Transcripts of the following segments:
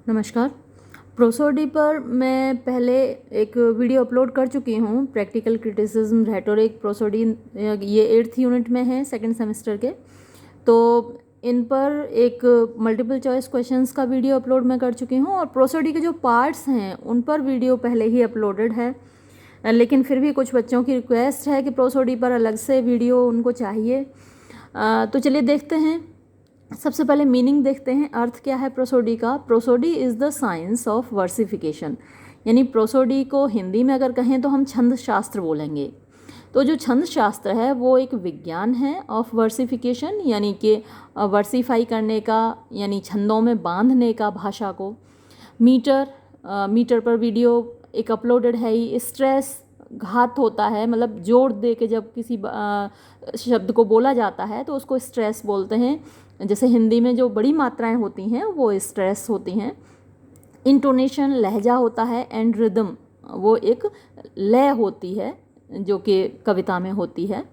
नमस्कार। प्रोसोडी पर मैं पहले एक वीडियो अपलोड कर चुकी हूँ। प्रैक्टिकल क्रिटिसिज्म रेटोरिक प्रोसोडी, ये 8th यूनिट में है सेकंड सेमेस्टर के। तो इन पर एक मल्टीपल चॉइस क्वेश्चंस का वीडियो अपलोड मैं कर चुकी हूँ और प्रोसोडी के जो पार्ट्स हैं उन पर वीडियो पहले ही अपलोडेड है, लेकिन फिर भी कुछ बच्चों की रिक्वेस्ट है कि प्रोसोडी पर अलग से वीडियो उनको चाहिए। तो चलिए देखते हैं। सबसे पहले मीनिंग देखते हैं, अर्थ क्या है प्रोसोडी का। Prosody is the science of versification, यानी प्रोसोडी को हिंदी में अगर कहें तो हम छंद शास्त्र बोलेंगे। तो जो छंद शास्त्र है वो एक विज्ञान है ऑफ वर्सिफिकेशन, यानी कि वर्सीफाई करने का, यानी छंदों में बांधने का भाषा को। मीटर पर वीडियो एक अपलोडेड है ही। स्ट्रेस घात होता है, मतलब जोर दे के जब किसी शब्द को बोला जाता है तो उसको स्ट्रेस बोलते हैं। जैसे हिंदी में जो बड़ी मात्राएं होती हैं वो स्ट्रेस होती हैं। इंटोनेशन लहजा होता है, एंड रिदम वो एक लय होती है जो कि कविता में होती है।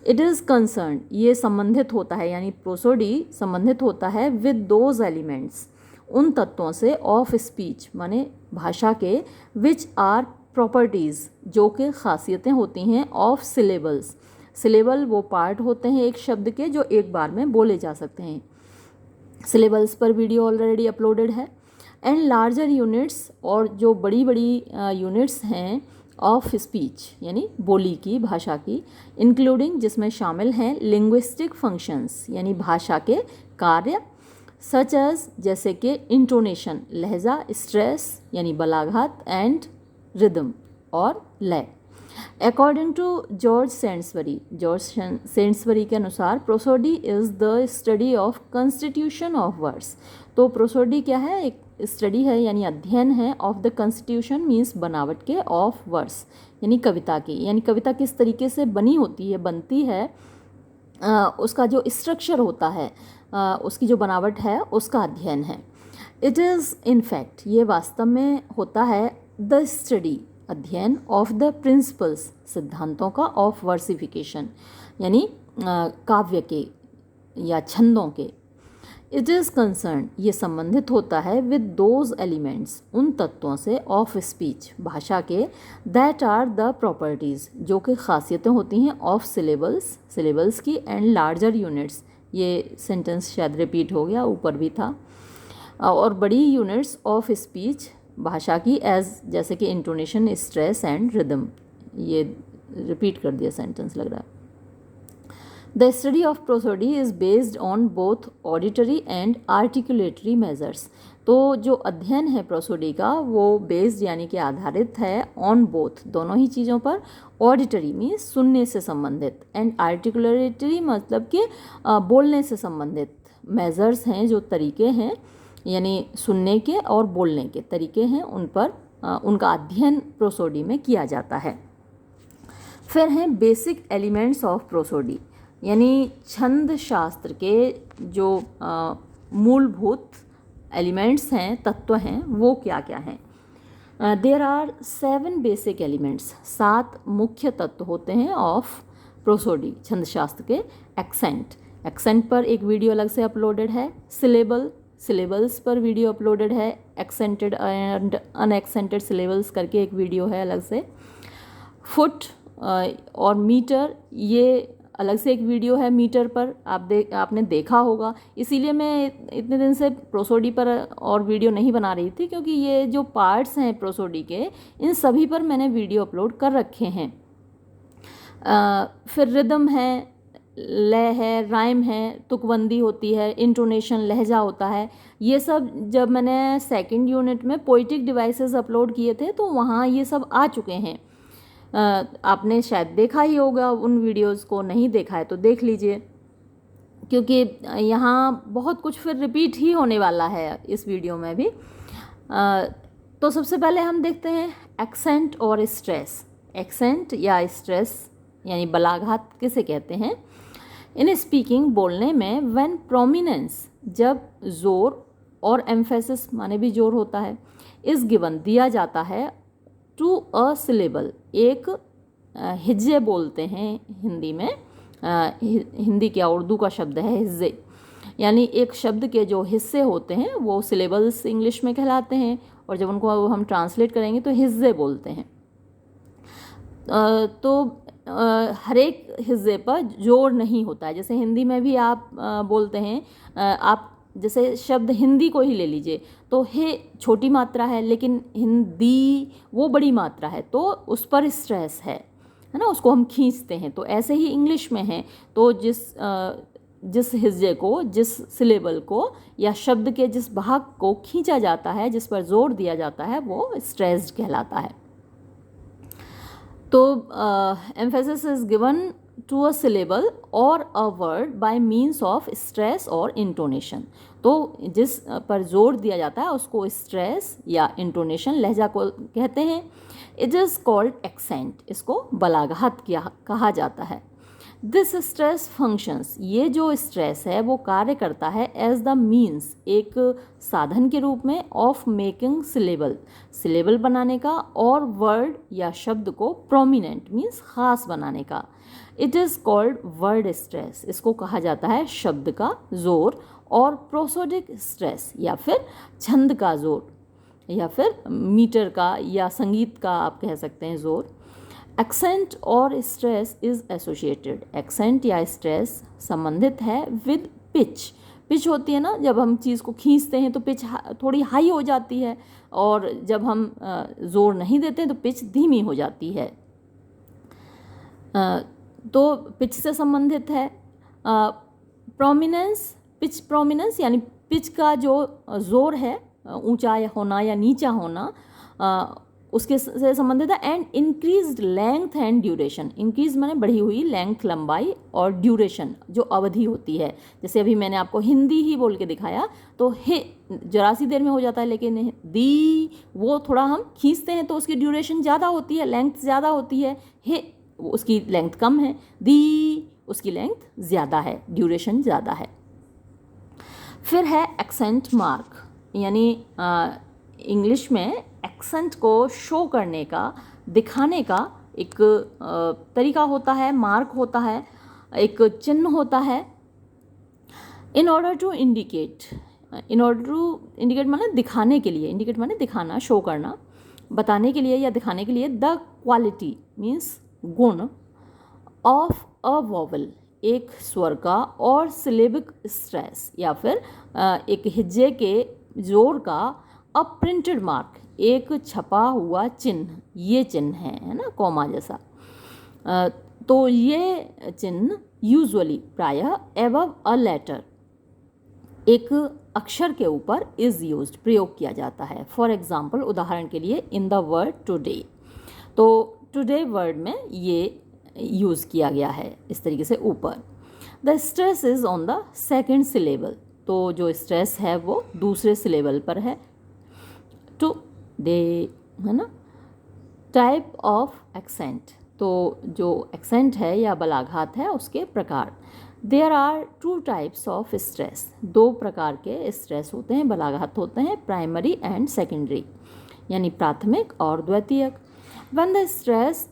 इट इज़ कंसर्न, ये संबंधित होता है, यानी प्रोसोडी संबंधित होता है विद दोज एलिमेंट्स, उन तत्वों से, ऑफ स्पीच माने भाषा के, विच आर प्रॉपर्टीज़ जो कि खासियतें होती हैं, ऑफ सिलेबल्स, सिलेबल वो पार्ट होते हैं एक शब्द के जो एक बार में बोले जा सकते हैं। सिलेबल्स पर वीडियो ऑलरेडी अपलोडेड है। एंड लार्जर यूनिट्स, और जो बड़ी बड़ी यूनिट्स हैं ऑफ स्पीच, यानी बोली की, भाषा की, इंक्लूडिंग जिसमें शामिल हैं लिंग्विस्टिक फंक्शंस, यानी भाषा के कार्य, सच एज जैसे कि इंटोनेशन लहजा, स्ट्रेस यानी बलाघात, एंड रिदम और लय। अकॉर्डिंग टू जॉर्ज सेंट्सबरी के अनुसार prosody is the study of constitution of words. तो प्रोसोडी क्या है? एक स्टडी है, यानी अध्ययन है, ऑफ द कंस्टिट्यूशन मीन्स बनावट के, ऑफ वर्ड्स यानी कविता की, यानी कविता किस तरीके से बनी होती है, बनती है, उसका जो स्ट्रक्चर होता है, उसकी जो बनावट है, उसका अध्ययन है। इट इज़ इन फैक्ट, ये वास्तव में होता है, द स्टडी अध्ययन, ऑफ द प्रिंसिपल्स सिद्धांतों का, ऑफ वर्सिफिकेशन यानी काव्य के या छंदों के। इट इज़ कंसर्न, ये संबंधित होता है, विद दोज एलिमेंट्स, उन तत्वों से, ऑफ स्पीच भाषा के, दैट आर द प्रॉपर्टीज़ जो कि खासियतें होती हैं, ऑफ सिलेबल्स की, एंड लार्जर यूनिट्स, ये सेंटेंस शायद रिपीट हो गया, ऊपर भी था, और बड़ी यूनिट्स ऑफ स्पीच भाषा की, एज जैसे कि इंटोनेशन, स्ट्रेस एंड रिदम। ये रिपीट कर दिया सेंटेंस लग रहा है। The study of prosody is based on both auditory and articulatory measures. तो जो अध्ययन है प्रोसोडी का वो बेस्ड यानी कि आधारित है, ऑन बोथ दोनों ही चीज़ों पर। ऑडिटरी मीन्स सुनने से संबंधित, एंड आर्टिकुलेटरी मतलब कि बोलने से संबंधित। मेजर्स हैं जो तरीके हैं, यानी सुनने के और बोलने के तरीके हैं, उन पर उनका अध्ययन प्रोसोडी में किया जाता है। फिर हैं बेसिक एलिमेंट्स ऑफ प्रोसोडी, यानी छंद शास्त्र के जो मूलभूत एलिमेंट्स हैं, तत्व हैं, वो क्या क्या हैं। देयर आर 7 बेसिक एलिमेंट्स, 7 मुख्य तत्व होते हैं ऑफ प्रोसोडी छंद शास्त्र के। एक्सेंट पर एक वीडियो अलग से अपलोडेड है। सिलेबल्स पर वीडियो अपलोडेड है। एक्सेंटेड एंड अनएक्सेंटेड सिलेबल्स करके एक वीडियो है अलग से। फुट और मीटर, ये अलग से एक वीडियो है मीटर पर, आपने देखा होगा। इसीलिए मैं इतने दिन से प्रोसोडी पर और वीडियो नहीं बना रही थी, क्योंकि ये जो पार्ट्स हैं प्रोसोडी के, इन सभी पर मैंने वीडियो अपलोड कर रखे हैं। फिर रिदम है, लय है, राइम है, तुकबंदी होती है, इंटोनेशन लहजा होता है। ये सब जब मैंने सेकंड यूनिट में पोइटिक डिवाइसेस अपलोड किए थे तो वहाँ ये सब आ चुके हैं। आपने शायद देखा ही होगा उन वीडियोस को, नहीं देखा है तो देख लीजिए, क्योंकि यहाँ बहुत कुछ फिर रिपीट ही होने वाला है इस वीडियो में भी। तो सबसे पहले हम देखते हैं एक्सेंट और स्ट्रेस। एक्सेंट या स्ट्रेस यानी बलाघात किसे कहते हैं? इन स्पीकिंग, बोलने में, व्हेन प्रोमिनेंस, जब जोर, और एम्फेसिस माने भी जोर होता है, इस गिवन दिया जाता है, टू अ सिलेबल, एक हिज्जे बोलते हैं हिंदी में, हिंदी क्या उर्दू का शब्द है हिज्जे, यानी एक शब्द के जो हिस्से होते हैं वो सिलेबल्स इंग्लिश में कहलाते हैं, और जब उनको हम ट्रांसलेट करेंगे तो हिस्से बोलते हैं। तो हर एक हिस्से पर जोर नहीं होता है। जैसे हिंदी में भी आप बोलते हैं, आप जैसे शब्द हिंदी को ही ले लीजिए तो हे छोटी मात्रा है, लेकिन हिंदी वो बड़ी मात्रा है, तो उस पर स्ट्रेस है ना, उसको हम खींचते हैं। तो ऐसे ही इंग्लिश में है, तो जिस हिस्से को, जिस सिलेबल को या शब्द के जिस भाग को खींचा जाता है, जिस पर जोर दिया जाता है, वो स्ट्रेस्ड कहलाता है। तो emphasis is given to a syllable or a word by means of stress or intonation। तो जिस पर जोर दिया जाता है उसको स्ट्रेस या इंटोनेशन, लहजा को कहते हैं। इट इज़ कॉल्ड एक्सेंट, इसको बलाघात कहा जाता है। दिस स्ट्रेस फंक्शंस, ये जो स्ट्रेस है वो कार्य करता है एज द मीन्स, एक साधन के रूप में, ऑफ मेकिंग सिलेबल बनाने का, और वर्ड या शब्द को प्रोमिनेंट मीन्स खास बनाने का। It is called word stress, इसको कहा जाता है शब्द का जोर, और प्रोसोडिक स्ट्रेस या फिर छंद का जोर, या फिर मीटर का या संगीत का आप कह सकते हैं जोर। एक्सेंट और स्ट्रेस इज एसोसिएटेड, एक्सेंट या स्ट्रेस संबंधित है विद पिच होती है ना, जब हम चीज़ को खींचते हैं तो पिच थोड़ी हाई हो जाती है, और जब हम जोर नहीं देते हैं तो पिच धीमी हो जाती है। तो पिच से संबंधित है। पिच प्रोमिनेंस यानी पिच का जो जोर है, ऊंचा होना या नीचा होना, उसके से संबंधित है। And increased length and duration, increase माने बढ़ी हुई, लेंथ लंबाई, और ड्यूरेशन जो अवधि होती है। जैसे अभी मैंने आपको हिंदी ही बोल के दिखाया तो हे जरा सी देर में हो जाता है, लेकिन दी वो थोड़ा हम खींचते हैं तो उसकी ड्यूरेशन ज़्यादा होती है, लेंथ ज़्यादा होती है। हे उसकी लेंथ कम है, दी उसकी लेंथ ज़्यादा है, ड्यूरेशन ज़्यादा है। फिर है एक्सेंट मार्क, यानी इंग्लिश में एक्सेंट को शो करने का, दिखाने का एक तरीका होता है, मार्क होता है, एक चिन्ह होता है। इन ऑर्डर टू इंडिकेट माने दिखाने के लिए, इंडिकेट माने दिखाना, शो करना, बताने के लिए या दिखाने के लिए। द क्वालिटी मीन्स गुण, ऑफ अ वोवल एक स्वर का, और सिलेबिक स्ट्रेस या फिर एक हिज्जे के जोर का, अ प्रिंटेड मार्क एक छपा हुआ चिन्ह, ये चिन्ह है ना, कॉमा जैसा। तो ये चिन्ह यूजुअली प्रायः एबव अ लेटर, एक अक्षर के ऊपर इज यूज्ड प्रयोग किया जाता है। फॉर एग्जाम्पल, उदाहरण के लिए, इन द वर्ड टुडे, तो टुडे वर्ड में ये यूज़ किया गया है इस तरीके से ऊपर। The stress is on the second syllable, तो जो स्ट्रेस है वो दूसरे सिलेबल पर है। टुडे है ना। टाइप ऑफ एक्सेंट, तो जो एक्सेंट है या बलाघात है उसके प्रकार। There are 2 types of stress, 2 प्रकार के स्ट्रेस होते हैं, बलाघात होते हैं, प्राइमरी एंड सेकेंडरी, यानी प्राथमिक और द्वितीयक। व्हेन द स्ट्रेस,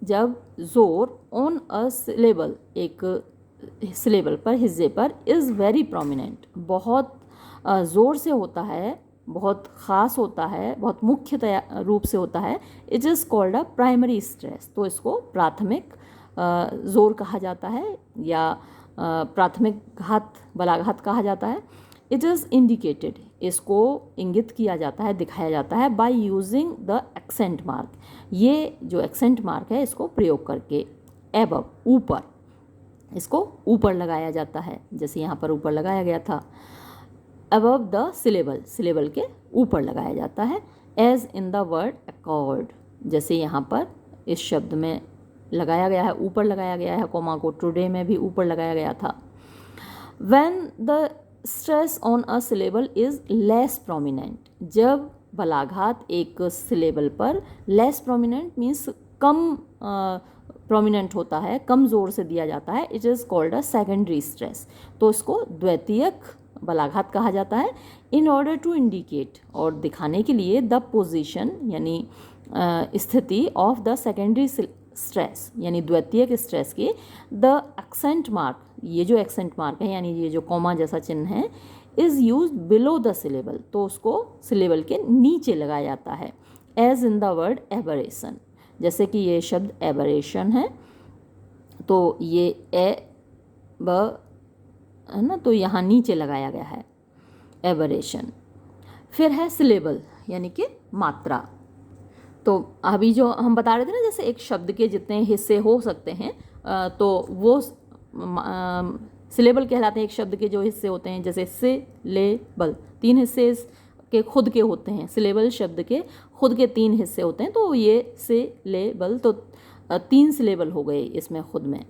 जब जोर, ऑन अ सिलेबल एक सिलेबल पर, हिस्से पर, इज़ वेरी प्रोमिनेंट बहुत ज़ोर से होता है, बहुत ख़ास होता है, बहुत मुख्य रूप से होता है। It is called a primary stress, तो इसको प्राथमिक जोर कहा जाता है या प्राथमिक घात, बलाघात कहा जाता है। इट इज़ इंडिकेटेड, इसको इंगित किया जाता है, दिखाया जाता है, by using the accent mark, ये जो एक्सेंट मार्क है इसको प्रयोग करके। एबव ऊपर, इसको ऊपर लगाया जाता है, जैसे यहाँ पर ऊपर लगाया गया था। अबव द सिलेबल, सिलेबल के ऊपर लगाया जाता है। As in the word accord, जैसे यहाँ पर इस शब्द में लगाया गया है, ऊपर लगाया गया है कोमा को, टुडे में भी ऊपर लगाया गया था। When the stress on a syllable is less prominent, जब बलाघात एक सिलेबल पर लेस प्रोमिनेंट मीन्स कम प्रोमिनेंट होता है, कम जोर से दिया जाता है, it is called a secondary stress, तो इसको द्वितीयक बलाघात कहा जाता है। इन ऑर्डर टू इंडिकेट, और दिखाने के लिए, द पोजीशन यानी स्थिति ऑफ द सेकेंडरी स्ट्रेस यानी द्वितीयक स्ट्रेस के, द एक्सेंट मार्क ये जो एक्सेंट मार्क है यानी ये जो कॉमा जैसा चिन्ह है, is use below the syllable, तो उसको सिलेबल के नीचे लगाया जाता है। As in the word aberration, जैसे कि ये शब्द एबरेशन है, तो ये ब है ना, तो यहाँ नीचे लगाया गया है एबरेशन। फिर है सिलेबल यानी कि मात्रा। तो अभी जो हम बता रहे थे ना, जैसे एक शब्द के जितने हिस्से हो सकते हैं तो वो सिलेबल कहलाते हैं। एक शब्द के जो हिस्से होते हैं, जैसे सिलेबल 3 हिस्से के खुद के होते हैं, सिलेबल शब्द के खुद के 3 हिस्से होते हैं, तो ये सिलेबल तो 3 सिलेबल हो गए इसमें खुद में,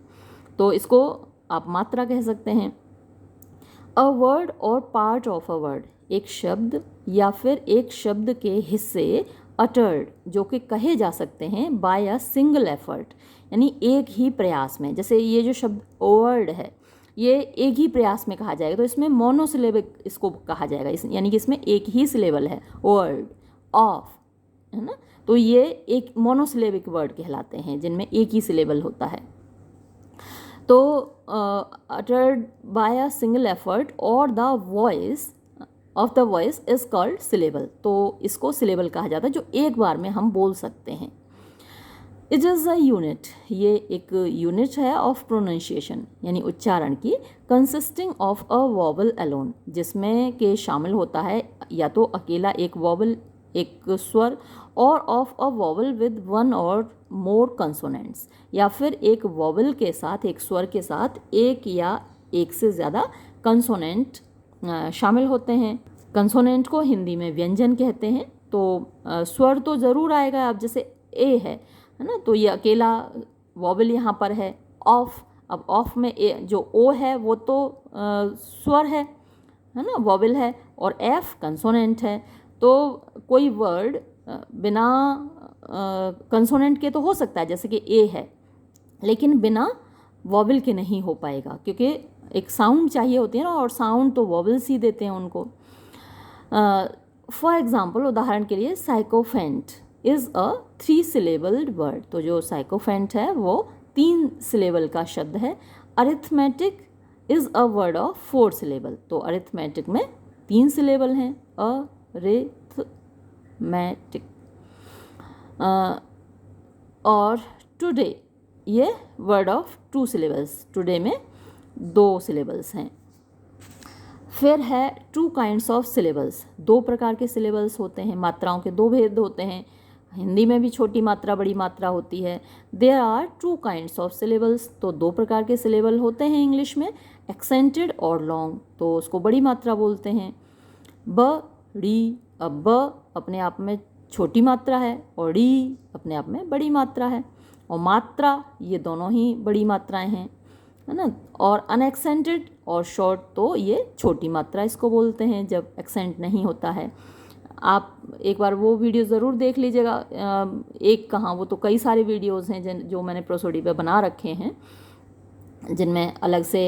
तो इसको आप मात्रा कह सकते हैं। अ वर्ड और पार्ट ऑफ अ वर्ड, एक शब्द या फिर एक शब्द के हिस्से अटर्ड जो कि कहे जा सकते हैं बाय अ सिंगल एफर्ट, यानी एक ही प्रयास में। जैसे ये जो शब्द वर्ड है, ये एक ही प्रयास में कहा जाएगा, तो इसमें मोनोसिलेबिक इसको कहा जाएगा, यानी कि इसमें एक ही सिलेबल है। वर्ड ऑफ, है ना, तो ये एक मोनोसिलेबिक वर्ड कहलाते हैं जिनमें एक ही सिलेबल होता है। तो uttered by a single effort और the voice of the voice is called syllable, तो इसको सिलेबल कहा जाता है जो एक बार में हम बोल सकते हैं। इट इज़ अ यूनिट, ये एक यूनिट है ऑफ प्रोनाउंसिएशन यानी उच्चारण की, consisting of a vowel alone, जिसमें के शामिल होता है या तो अकेला एक वॉवल, एक स्वर, और of a vowel with 1 or more consonants, या फिर एक वॉवल के साथ, एक स्वर के साथ एक या एक से ज़्यादा कंसोनेंट शामिल होते हैं। कंसोनेंट को हिंदी में व्यंजन कहते हैं। तो स्वर तो ज़रूर आएगा, अब जैसे ए है ना, तो ये अकेला वॉवल यहाँ पर है। ऑफ, अब ऑफ में ए जो ओ है वो तो स्वर है ना, वॉवल है, और एफ कंसोनेंट है। तो कोई वर्ड बिना कंसोनेंट के तो हो सकता है, जैसे कि ए है, लेकिन बिना वॉवल के नहीं हो पाएगा, क्योंकि एक साउंड चाहिए होती है ना, और साउंड तो वॉवल्स ही देते हैं उनको। फॉर एग्जाम्पल, उदाहरण के लिए, sycophant is a 3 syllabled word, तो जो साइकोफेंट है वो 3 सिलेबल का शब्द है। Arithmetic is a word of 4 syllable, तो अरिथमेटिक में 3 सिलेबल हैं, अरिथमेटिक। और टुडे, ये वर्ड ऑफ 2 syllables, टुडे में 2 syllables हैं। फिर है 2 kinds ऑफ syllables, 2 प्रकार के syllables होते हैं। मात्राओं के 2 भेद होते हैं, हिंदी में भी छोटी मात्रा बड़ी मात्रा होती है। There are 2 kinds of syllables, तो 2 प्रकार के syllable होते हैं इंग्लिश में, एक्सेंटेड और लॉन्ग, तो उसको बड़ी मात्रा बोलते हैं। बड़ी, अब ब अपने आप में छोटी मात्रा है और डी अपने आप में बड़ी मात्रा है, और मात्रा ये दोनों ही बड़ी मात्राएं हैं, है ना। और अनएक्सेंटेड और शॉर्ट, तो ये छोटी मात्रा इसको बोलते हैं जब एक्सेंट नहीं होता है। आप एक बार वो वीडियो ज़रूर देख लीजिएगा, एक कहाँ, वो तो कई सारे वीडियोज़ हैं जो मैंने प्रोसोडी पे बना रखे हैं, जिनमें अलग से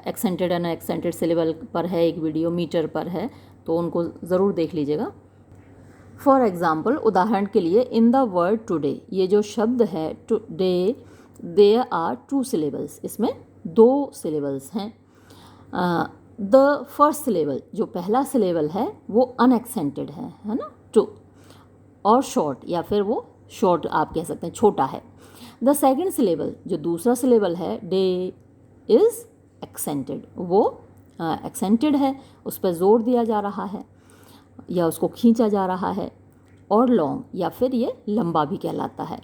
एक्सेंटेड अनएक्सेंटेड सिलेबल पर है एक वीडियो, मीटर पर है, तो उनको ज़रूर देख लीजिएगा। फॉर एग्ज़ाम्पल, उदाहरण के लिए, इन द वर्ड टुडे, ये जो शब्द है टुडे, देयर आर 2 syllables, इसमें 2 syllables हैं। द फर्स्ट सिलेबल, जो पहला सिलेबल है वो अनएक्सेंटेड है ना, टू, और शॉर्ट, या फिर वो शॉर्ट आप कह सकते हैं, छोटा है। द सेकंड सिलेबल, जो दूसरा सिलेबल है, डे, इज़ एक्सेंटेड, वो एक्सेंटेड है, उस पर जोर दिया जा रहा है या उसको खींचा जा रहा है। और लॉन्ग, या फिर ये लंबा भी कहलाता है।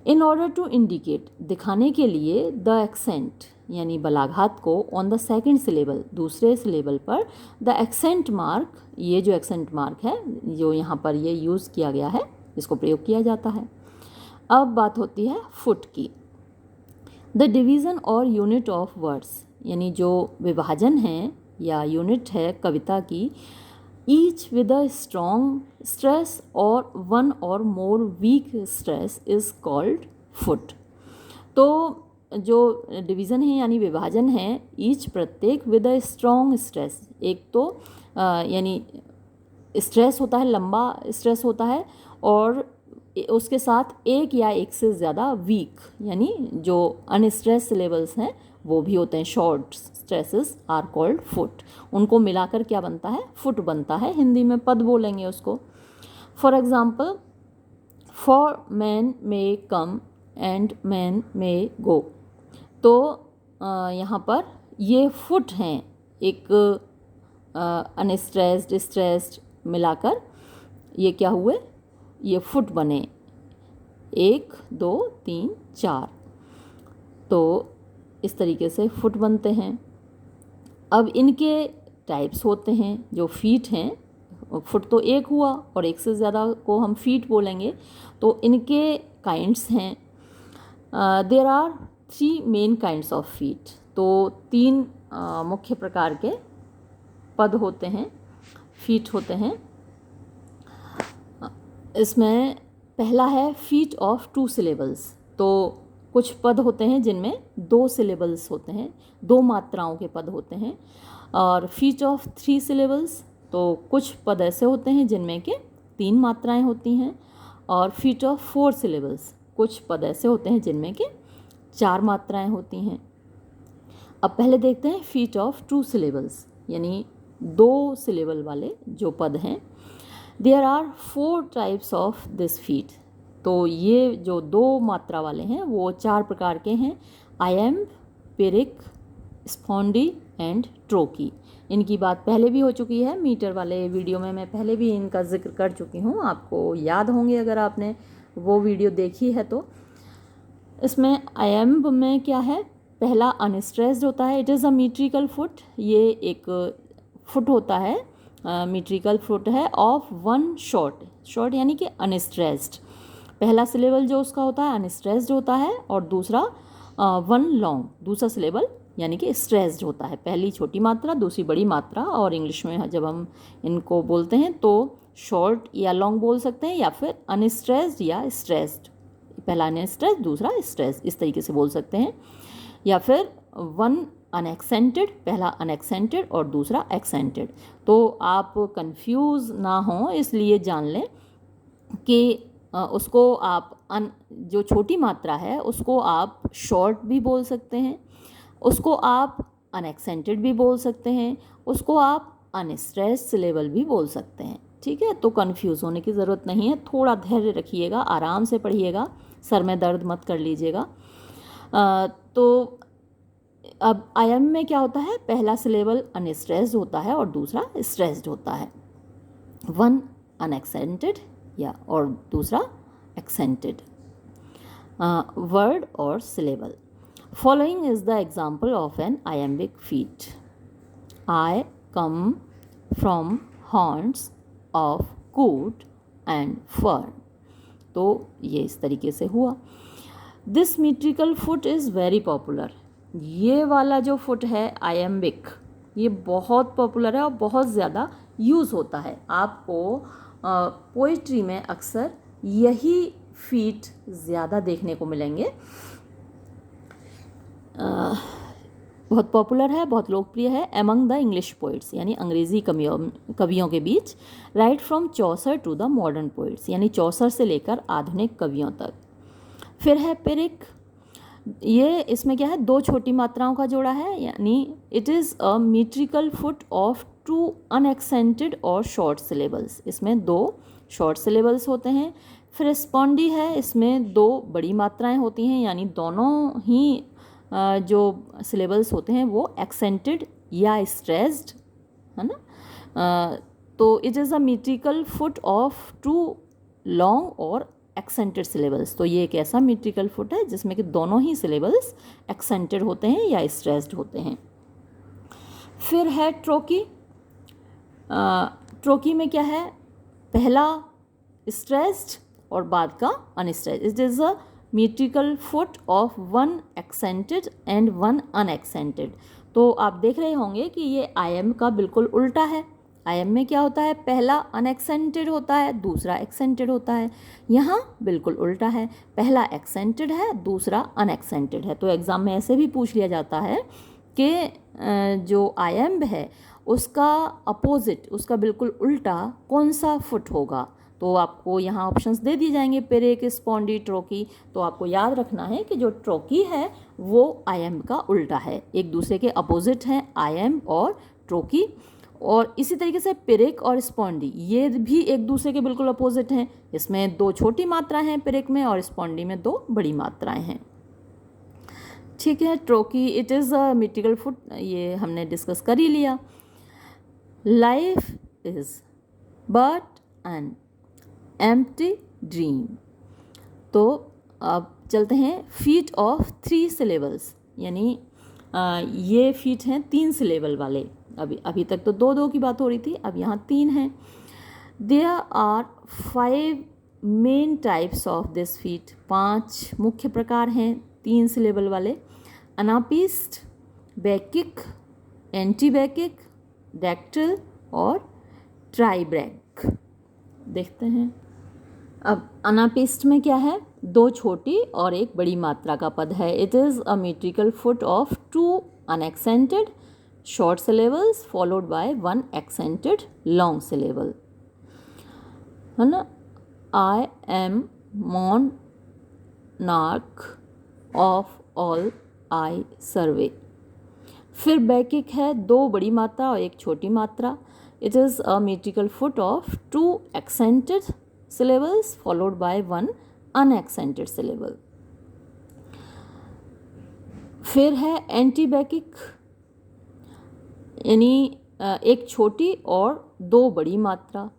इन ऑर्डर टू इंडिकेट, दिखाने के लिए, द एक्सेंट यानी बलाघात को, ऑन द सेकंड सिलेबल, दूसरे सिलेबल पर, द एक्सेंट मार्क, ये जो एक्सेंट मार्क है जो यहाँ पर ये यूज़ किया गया है, इसको प्रयोग किया जाता है। अब बात होती है फुट की। The division or unit of words, यानी जो विभाजन है या यूनिट है कविता की, each with a strong stress और 1 or more weak stress is called foot. तो जो डिवीज़न है यानी विभाजन है, ईच प्रत्येक, विद अ स्ट्रॉन्ग स्ट्रेस, एक तो यानी स्ट्रेस होता है, लंबा स्ट्रेस होता है, और उसके साथ एक या एक से ज़्यादा वीक, यानी जो अनस्ट्रेस सिलेबल्स हैं वो भी होते हैं short stresses are called foot. उनको मिलाकर क्या बनता है, फुट बनता है। हिंदी में पद बोलेंगे उसको। For example, for man may come and man may go. तो यहाँ पर ये फुट हैं, एक अनस्ट्रेस्ड स्ट्रेस्ड मिलाकर ये क्या हुए, ये फुट बने। 1 2 3 4, तो इस तरीके से फुट बनते हैं। अब इनके टाइप्स होते हैं जो फीट हैं। फुट तो एक हुआ और एक से ज़्यादा को हम फीट बोलेंगे। तो इनके काइंड्स हैं। There are 3 main kinds of feet. तो 3 मुख्य प्रकार के पद होते हैं, फीट होते हैं। इसमें पहला है फीट ऑफ 2 सिलेबल्स। तो कुछ पद होते हैं जिनमें 2 सिलेबल्स होते हैं, 2 मात्राओं के पद होते हैं। और फीट ऑफ 3 सिलेबल्स, तो कुछ पद ऐसे होते हैं जिनमें के 3 मात्राएं होती हैं। और फीट ऑफ 4 सिलेबल्स, कुछ पद ऐसे होते हैं जिनमें के 4 मात्राएं होती हैं। अब पहले देखते हैं फीट ऑफ 2 सिलेबल्स, यानी 2 सिलेबल वाले जो पद हैं। There are 4 types of this feet. तो ये जो 2 मात्रा वाले हैं वो 4 प्रकार के हैं। आयम्ब, पिरिक, स्पॉन्डी एंड ट्रोकी। इनकी बात पहले भी हो चुकी है, मीटर वाले वीडियो में मैं पहले भी इनका जिक्र कर चुकी हूँ, आपको याद होंगे अगर आपने वो वीडियो देखी है तो। इसमें आयम्ब में क्या है, पहला अनस्ट्रेस्ड होता है, it is a metrical foot. ये एक फुट होता है, मीट्रिकल फुट है ऑफ 1 शॉर्ट यानी कि अनस्ट्रेस्ड। पहला सिलेबल जो उसका होता है अनस्ट्रेस्ड होता है और दूसरा 1 लॉन्ग, दूसरा सिलेबल यानी कि स्ट्रेस्ड होता है। पहली छोटी मात्रा, दूसरी बड़ी मात्रा। और इंग्लिश में जब हम इनको बोलते हैं तो शॉर्ट या लॉन्ग बोल सकते हैं, या फिर अनस्ट्रेस्ड या स्ट्रेस्ड। पहला अनस्ट्रेस्ड, दूसरा स्ट्रेस्ड, इस तरीके से बोल सकते हैं। या फिर 1 अनएक्सेंटेड, पहला अनएक्सेंटेड और दूसरा एक्सेंटेड। तो आप कंफ्यूज ना हो इसलिए जान लें कि उसको आप जो छोटी मात्रा है उसको आप शॉर्ट भी बोल सकते हैं, उसको आप अनएक्सेंटेड भी बोल सकते हैं, उसको आप अनस्ट्रेस्ड सिलेबल भी बोल सकते हैं। ठीक है, तो कंफ्यूज होने की ज़रूरत नहीं है। थोड़ा धैर्य रखिएगा, आराम से पढ़िएगा, सर में दर्द मत कर लीजिएगा। तो अब आयम में क्या होता है, पहला सिलेबल अनस्ट्रेस्ड होता है और दूसरा स्ट्रेस्ड होता है। 1 अनएक्सेंटेड या और दूसरा एक्सेंटेड वर्ड और syllable. Following is the example of an iambic feet. I come from horns of coot and fern. तो ये इस तरीके से हुआ। This metrical foot is very popular. ये वाला जो फुट है आयम्बिक, ये बहुत पॉपुलर है और बहुत ज़्यादा यूज़ होता है। आपको पोइट्री में अक्सर यही फीट ज़्यादा देखने को मिलेंगे। बहुत पॉपुलर है, बहुत लोकप्रिय है एमंग द इंग्लिश पोइट्स, यानी अंग्रेज़ी कवियों के बीच। Right from Chaucer to the modern poets, यानी चौसर से लेकर आधुनिक कवियों तक। फिर है पिरिक। ये इसमें क्या है, 2 छोटी मात्राओं का जोड़ा है, यानी it is a metrical foot of 2 unaccented और शॉर्ट सिलेबल्स। इसमें 2 शॉर्ट सिलेबल्स होते हैं। फिर स्पॉन्डी है, इसमें 2 बड़ी मात्राएं होती हैं, यानी दोनों ही जो सिलेबल्स होते हैं वो एक्सेंटेड या स्ट्रेस्ड है ना। तो it is a metrical foot of 2 long और एक्सेंटेड सिलेबल्स। तो ये एक ऐसा मीट्रिकल फुट है जिसमें कि दोनों ही सिलेबल्स एक्सेंटेड होते हैं या स्ट्रेस्ड होते हैं। फिर है ट्रोकी। ट्रोकी में क्या है, पहला स्ट्रेस्ड और बाद का unstressed. It is a metrical foot of 1 accented and 1 unaccented. तो आप देख रहे होंगे कि ये आयम का बिल्कुल उल्टा है। आयम में क्या होता है, पहला अनएक्सेंटेड होता है, दूसरा एक्सेंटेड होता है। यहाँ बिल्कुल उल्टा है, पहला एक्सेंटेड है, दूसरा अनएक्सेंटेड है। तो एग्ज़ाम में ऐसे भी पूछ लिया जाता है कि जो आयम्ब है उसका अपोजिट, उसका बिल्कुल उल्टा कौन सा फुट होगा। तो आपको यहाँ ऑप्शंस दे दिए जाएंगे, पेरेक, स्पॉन्डी, ट्रोकी। तो आपको याद रखना है कि जो ट्रोकी है वो आयम का उल्टा है, एक दूसरे के अपोजिट हैं आयम और ट्रोकी। और इसी तरीके से पेरेक और स्पॉन्डी ये भी एक दूसरे के बिल्कुल अपोजिट हैं। इसमें 2 छोटी मात्राएं हैं पेरेक में और स्पॉन्डी में 2 बड़ी मात्राएं हैं। ठीक है, ट्रोकी इट इज़ अ मिटिकल फूड, ये हमने डिस्कस कर ही लिया। Life is but an empty dream. तो अब चलते हैं फीट ऑफ 3 सिलेबल्स, यानी ये फीट हैं 3 सिलेबल वाले। अभी तक तो 2 की बात हो रही थी, अब यहाँ 3 हैं। There are 5 main types of this feet, 5 मुख्य प्रकार हैं 3 सिलेबल वाले। अनापिस्ट, बैकिक, एंटीबैकिक, डैक्टिल और ट्राइब्रैक। देखते हैं अब अनापिस्ट में क्या है, 2 छोटी और 1 बड़ी मात्रा का पद है। It is a metrical foot of 2 unaccented short syllables followed by 1 accented long syllable, है ना। I am monarch of all I survey. फिर बैकिक है, 2 बड़ी मात्रा और 1 छोटी मात्रा। It is a metrical foot of 2 accented syllables followed by 1 unaccented syllable। फिर है एंटीबैकिक, यानी 1 छोटी और 2 बड़ी मात्रा।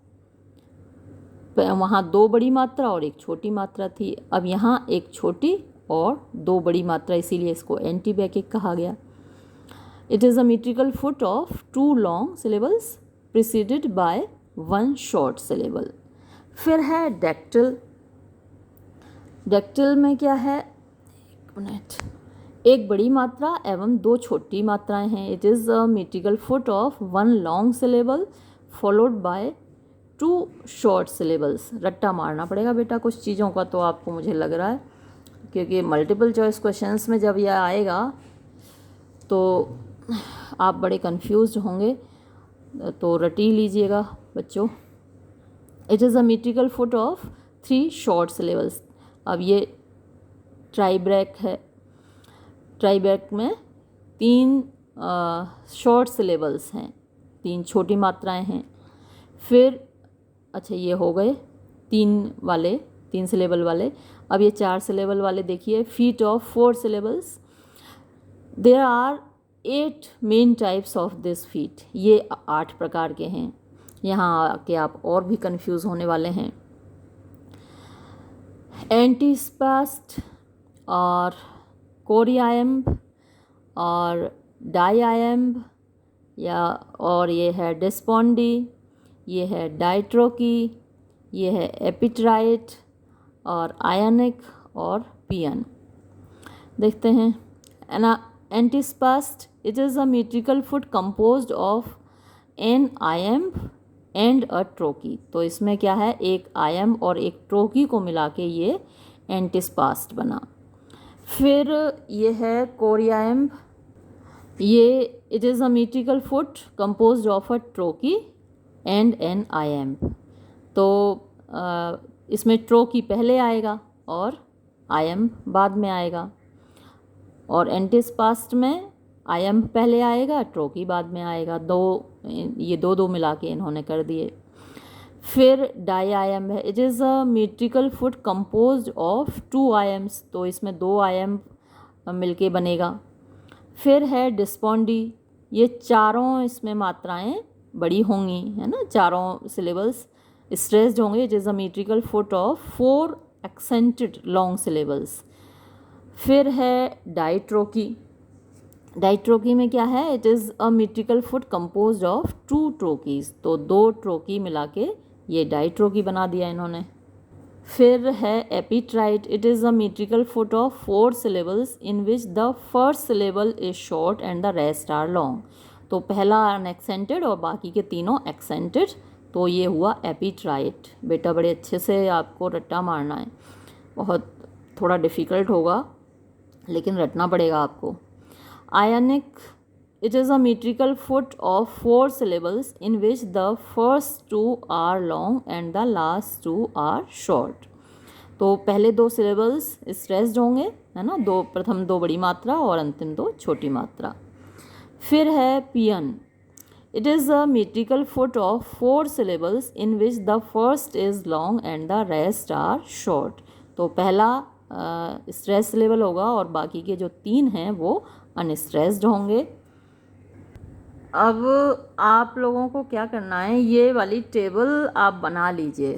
वहाँ 2 बड़ी मात्रा और 1 छोटी मात्रा थी, अब यहाँ 1 छोटी और 2 बड़ी मात्रा, इसीलिए इसको एंटीबैकिक कहा गया। It is a metrical foot of 2 long syllables preceded by 1 short syllable। फिर है डैक्टिल। डैक्टिल में क्या है, 1 मिनट, 1 बड़ी मात्रा एवं 2 छोटी मात्राएं हैं। It is a metrical foot of 1 long syllable followed by 2 short syllables. रट्टा मारना पड़ेगा बेटा कुछ चीज़ों का, तो आपको मुझे लग रहा है, क्योंकि मल्टीपल चॉइस क्वेश्चंस में जब यह आएगा तो आप बड़े कंफ्यूज होंगे, तो रट ही लीजिएगा बच्चों। It is a metrical foot of 3 short syllables. अब ये ट्राइब्रैक है, ट्राइब्रैक में 3 शॉर्ट सिलेबल्स हैं, 3 छोटी मात्राएं हैं। फिर अच्छा ये हो गए 3 सिलेबल वाले। अब ये 4 सिलेबल वाले देखिए, feet of 4 syllables. There are 8 main types of this feet, ये 8 प्रकार के हैं। यहाँ आके आप और भी कंफ्यूज होने वाले हैं। एंटीस्पास्ट और कोरियाम्ब और डायाम्ब, या और ये है डिस्पॉन्डी, ये है डाइट्रोकी, ये है एपिट्राइट और आयनिक और पियन। देखते हैं antispast, it is a metrical foot composed of an iamb and a trochee. तो इसमें क्या है, 1 आयम और 1 ट्रोकी को मिला के ये एंटीस्पास्ट बना। फिर ये है कोरियाम्ब, ये it is a metrical foot composed of a trochee and an iamb. तो इसमें ट्रोकी पहले आएगा और आयम्ब बाद में आएगा, और एंटीस्पास्ट में आयम्ब पहले आएगा, ट्रोकी बाद में आएगा। ये दो मिला के इन्होंने कर दिए। फिर डाई आयम्ब है, it is a metrical foot composed of 2 iambs, तो इसमें 2 आयम्ब मिलके बनेगा। फिर है डिस्पॉन्डी, ये चारों इसमें मात्राएं बड़ी होंगी, है ना, चारों सिलेबल्स स्ट्रेस्ड होंगे। It is a metrical foot of 4 accented long syllables. फिर है डाइट्रोकी, डाइट्रोकी में क्या है, it is a metrical foot composed of 2 trochees, तो 2 ट्रोकी मिला के ये डाइट्रोकी बना दिया इन्होंने। फिर है epitrite, it is a metrical foot of 4 syllables in which the first syllable is short and the rest are long. तो पहला अनएक्सेंटेड और बाकी के तीनों एक्सेंटेड, तो ये हुआ एपिट्राइट। बेटा बड़े अच्छे से आपको रट्टा मारना है, बहुत थोड़ा डिफ़िकल्ट होगा लेकिन रटना पड़ेगा आपको। आयनिक, it is a metrical foot of 4 syllables in which the first 2 are long and the last 2 are short. तो पहले 2 syllables stressed होंगे, है ना, प्रथम 2 बड़ी मात्रा और अंतिम 2 छोटी मात्रा. फिर है पियन. It is a metrical foot of 4 syllables in which the first is long and the rest are short. तो पहला स्ट्रेस सिलेबल होगा और बाकी के जो 3 हैं वो अनस्ट्रेस्ड होंगे. अब आप लोगों को क्या करना है, ये वाली टेबल आप बना लीजिए,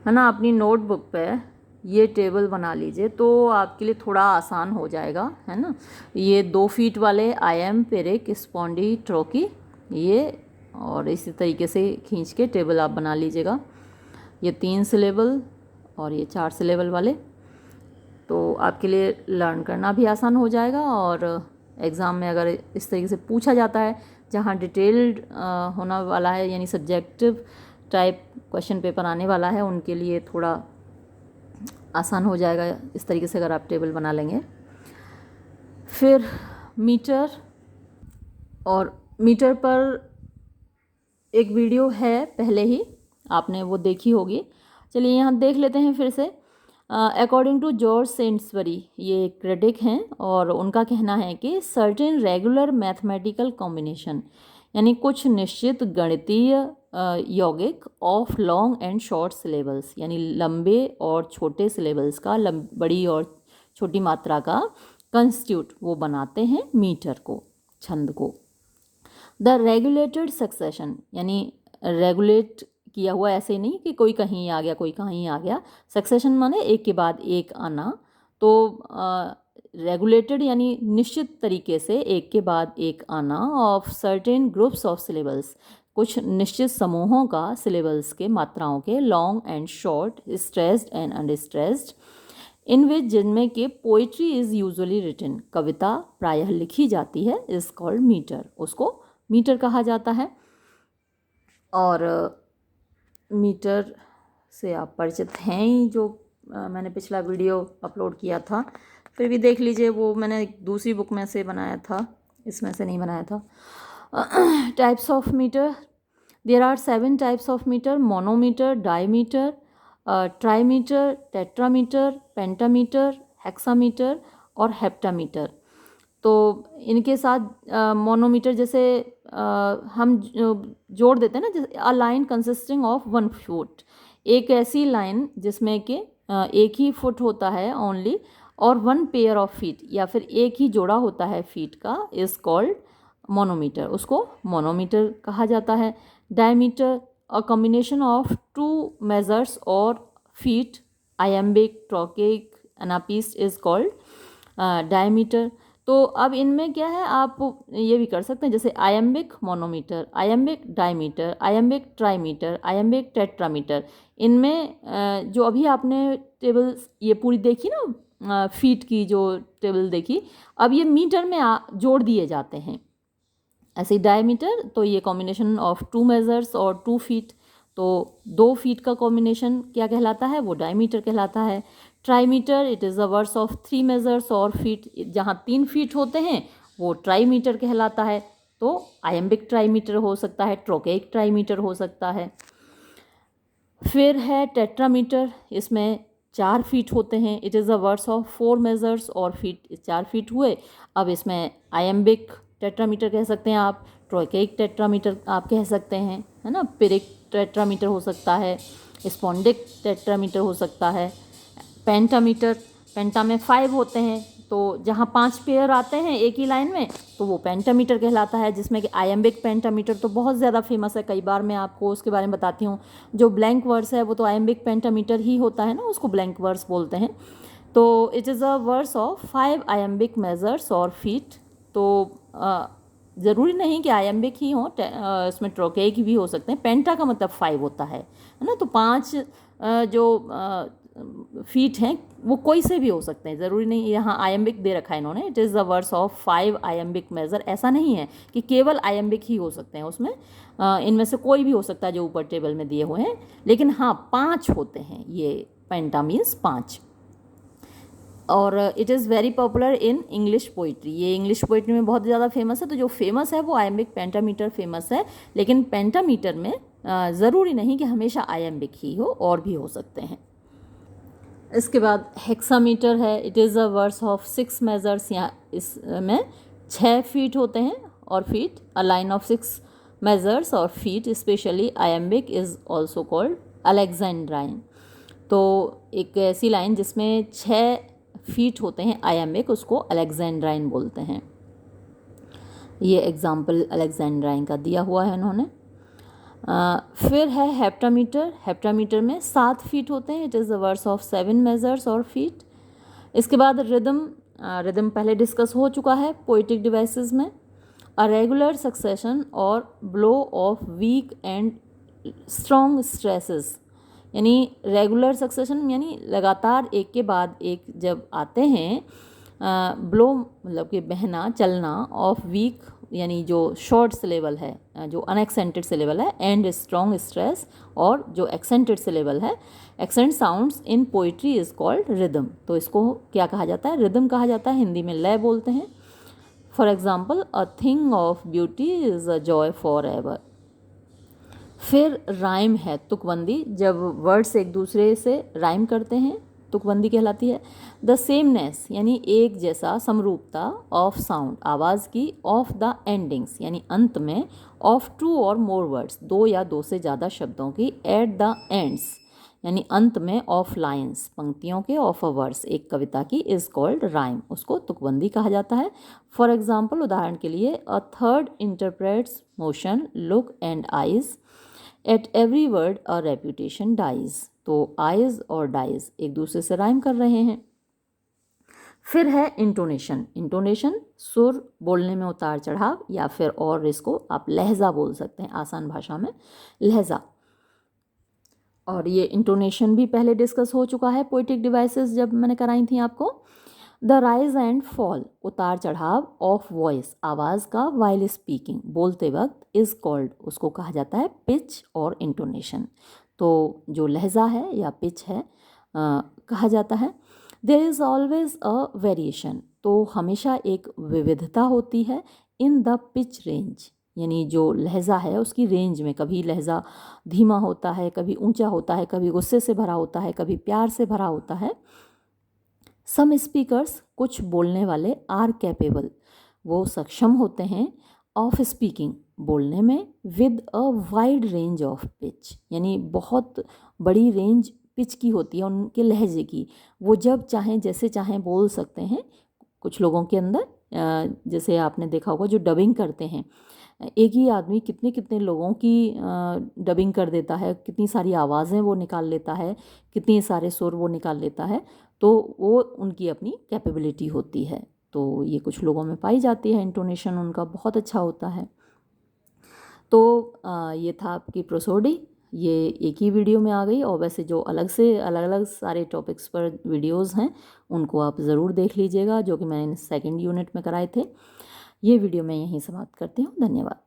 है ना, अपनी नोटबुक पे ये टेबल बना लीजिए तो आपके लिए थोड़ा आसान हो जाएगा, है ना. ये 2 फीट वाले आयम पेरिक स्पॉन्डी ट्रोकी, ये और इसी तरीके से खींच के टेबल आप बना लीजिएगा. ये 3 सिलेबल और ये 4 सिलेबल वाले, तो आपके लिए लर्न करना भी आसान हो जाएगा. और एग्ज़ाम में अगर इस तरीके से पूछा जाता है जहाँ डिटेल्ड होना वाला है, यानी सब्जेक्टिव टाइप क्वेश्चन पेपर आने वाला है, उनके लिए थोड़ा आसान हो जाएगा इस तरीके से अगर आप टेबल बना लेंगे. फिर मीटर, और मीटर पर एक वीडियो है पहले ही, आपने वो देखी होगी. चलिए यहाँ देख लेते हैं फिर से. अकॉर्डिंग टू जॉर्ज सेंट्सबरी, ये क्रिटिक हैं और उनका कहना है कि सर्टेन रेगुलर मैथमेटिकल कॉम्बिनेशन, यानी कुछ निश्चित गणितीय यौगिक of long and short syllables, यानी लंबे और छोटे सिलेबल्स का, बड़ी और छोटी मात्रा का कंस्टिट्यूट वो बनाते हैं मीटर को, छंद को. द रेगुलेटेड सक्सेशन, यानी रेगुलेट किया हुआ, ऐसे नहीं कि कोई कहीं आ गया कोई कहीं आ गया. सक्सेशन माने एक के बाद एक आना. तो रेगुलेटेड यानी निश्चित तरीके से एक के बाद एक आना of certain groups of syllables, कुछ निश्चित समूहों का सिलेबल्स के मात्राओं के, long and short, stressed and unstressed, in which जिनमें के पोइट्री इज़ यूजुअली रिटन, कविता प्रायः लिखी जाती है, इज़ कॉल्ड मीटर, उसको मीटर कहा जाता है. और मीटर से आप परिचित हैं ही, जो मैंने पिछला वीडियो अपलोड किया था, फिर भी देख लीजिए, वो मैंने दूसरी बुक में से बनाया था, इसमें से नहीं बनाया था. Types of meter, there are 7 types of meter: monometer, dimeter, trimeter, tetrameter, pentameter, hexameter और हेप्टामीटर. तो इनके साथ मोनोमीटर जैसे हम जोड़ देते हैं ना, जैसे a line consisting of 1 foot, एक ऐसी लाइन जिसमें कि एक ही फुट होता है ओनली, और 1 पेयर ऑफ फीट, या फिर एक ही जोड़ा होता है फीट का, इज़ कॉल्ड मोनोमीटर, उसको मोनोमीटर कहा जाता है. Dimeter, a combination of 2 measures और feet, iambic, trochaic, anapest, is called dimeter. तो अब इनमें क्या है, आप ये भी कर सकते हैं, जैसे iambic monometer, iambic dimeter, iambic trimeter, iambic tetrameter. इनमें जो अभी आपने टेबल ये पूरी देखी ना, फीट की जो टेबल देखी, अब ये मीटर में जोड़ दिए जाते हैं. ऐसे डायमीटर, तो ये कॉम्बिनेशन ऑफ 2 मेजर्स और 2 फीट, तो 2 फीट का कॉम्बिनेशन क्या कहलाता है, वो डायमीटर कहलाता है. Trimeter, it is a verse of 3 measures और फीट, जहाँ 3 फीट होते हैं वो ट्राईमीटर कहलाता है. तो आयम्बिक ट्राईमीटर हो सकता है, ट्रोकेक ट्राईमीटर हो सकता है. फिर है टेट्रामीटर, इसमें 4 फीट होते हैं, it is a verse of 4 measures और फीट, 4 फीट हुए. अब इसमें आयम्बिक टेट्रामीटर कह सकते हैं आप, ट्रोकेक टेट्रामीटर आप कह सकते हैं, है ना, पिरिक टेट्रामीटर हो सकता है, स्पॉन्डिक टेट्रामीटर हो सकता है. पेंटामीटर, पेंटा में 5 होते हैं, तो जहाँ 5 पेयर आते हैं एक ही लाइन में, तो वो पेंटामीटर कहलाता है. जिसमें कि आयम्बिक पेंटामीटर तो बहुत ज़्यादा फेमस है, कई बार मैं आपको उसके बारे में बताती हूँ. जो ब्लैंक वर्स है वो तो आयम्बिक पेंटामीटर ही होता है ना, उसको ब्लैंक वर्स बोलते हैं. तो it is a verse of 5 iambic measures और फीट. तो ज़रूरी नहीं कि आयम्बिक ही हो, इसमें ट्रोकेक भी हो सकते हैं. पेंटा का मतलब 5 होता है ना, तो 5 जो फीट हैं वो कोई से भी हो सकते हैं, ज़रूरी नहीं. यहाँ आयम्बिक दे रखा है इन्होंने, it is the verse of 5 iambic measure. ऐसा नहीं है कि केवल आयम्बिक ही हो सकते हैं, उसमें इनमें से कोई भी हो सकता है जो ऊपर टेबल में दिए हुए हैं, लेकिन हाँ 5 होते हैं. ये पेंटा मीन्स 5. और it is very popular in English poetry, ये इंग्लिश पोइट्री में बहुत ज़्यादा फेमस है। तो जो फेमस है वो आयम्बिक पेंटामीटर फेमस है, लेकिन पेंटामीटर में ज़रूरी नहीं कि हमेशा आयम्बिक ही हो, और भी हो सकते हैं। इसके बाद हेक्सामीटर है, it is a verse of 6 measures, यहाँ इसमें 6 फीट होते हैं और feet, a line of 6 measures और feet, specially iambic is also called alexandrine. तो एक ऐसी लाइन जिसमें 6 फीट होते हैं आयम्बिक, उसको अलेक्जेंड्राइन बोलते हैं। ये एग्जाम्पल अलेक्जेंड्राइन का दिया हुआ है इन्होंने। फिर है हेप्टामीटर, हेप्टामीटर में 7 फीट होते हैं, it is the verse of 7 measures और फीट। इसके बाद रिदम, रिदम पहले डिस्कस हो चुका है पोइटिक डिवाइसेस में, अ रेगुलर सक्सेशन और blow of weak and strong stresses, यानी रेगुलर सक्सेशन यानी लगातार एक के बाद एक जब आते हैं, ब्लो मतलब कि बहना, चलना, ऑफ वीक यानी जो शॉर्ट सिलेबल है, जो अनएक्सेंटेड सिलेबल है, एंड स्ट्रॉन्ग स्ट्रेस, और जो एक्सेंटेड सिलेबल है, accent sounds in poetry is called rhythm. तो इसको क्या कहा जाता है? रिदम कहा जाता है, हिंदी में लय बोलते हैं। For example, a thing of beauty is a joy for ever. फिर राइम है, तुकबंदी, जब वर्ड्स एक दूसरे से राइम करते हैं तुकबंदी कहलाती है। द सेमनेस यानी एक जैसा, समरूपता, ऑफ साउंड आवाज़ की, ऑफ द एंडिंग्स यानी अंत में, ऑफ 2 और मोर वर्ड्स 2 या 2 से ज़्यादा शब्दों की, एट द एंड्स यानी अंत में, ऑफ लाइन्स पंक्तियों के, ऑफ अ वर्स एक कविता की, इज कॉल्ड राइम, उसको तुकबंदी कहा जाता है। फॉर एग्जाम्पल, उदाहरण के लिए, a third interprets motion, look and eyes, at every word a reputation dies. तो आइज और डाइज एक दूसरे से राइम कर रहे हैं। फिर है इंटोनेशन, इंटोनेशन सुर, बोलने में उतार चढ़ाव, या फिर और इसको आप लहजा बोल सकते हैं, आसान भाषा में लहजा। और ये इंटोनेशन भी पहले डिस्कस हो चुका है पोइटिक डिवाइसेस जब मैंने कराई थी आपको। द राइज एंड फॉल, उतार चढ़ाव, ऑफ वॉइस आवाज़ का, वाइल स्पीकिंग बोलते वक्त, इज कॉल्ड उसको कहा जाता है पिच और इंटोनेशन। तो जो लहजा है या पिच है कहा जाता है। There is always a variation, तो हमेशा एक विविधता होती है, इन द पिच रेंज यानी जो लहजा है उसकी रेंज में, कभी लहजा धीमा होता है, कभी ऊंचा होता है, कभी गुस्से से भरा होता है, कभी प्यार से भरा होता है। सम स्पीकर्स, कुछ बोलने वाले, आर कैपेबल, वो सक्षम होते हैं, ऑफ स्पीकिंग बोलने में, with a wide range of pitch यानी बहुत बड़ी रेंज पिच की होती है उनके लहजे की, वो जब चाहें जैसे चाहें बोल सकते हैं। कुछ लोगों के अंदर जैसे आपने देखा होगा जो डबिंग करते हैं, एक ही आदमी कितने कितने लोगों की डबिंग कर देता है, कितनी सारी आवाज़ें वो निकाल लेता है, कितने सारे सुर वो निकाल लेता है, तो वो उनकी अपनी कैपेबिलिटी होती है। तो ये कुछ लोगों में पाई जाती है, इंटोनेशन उनका बहुत अच्छा होता है। तो ये था आपकी प्रोसोडी, ये एक ही वीडियो में आ गई, और वैसे जो अलग से अलग अलग सारे टॉपिक्स पर वीडियोस हैं उनको आप ज़रूर देख लीजिएगा, जो कि मैंने सेकंड यूनिट में कराए थे। ये वीडियो मैं यहीं समाप्त करती हूँ। धन्यवाद।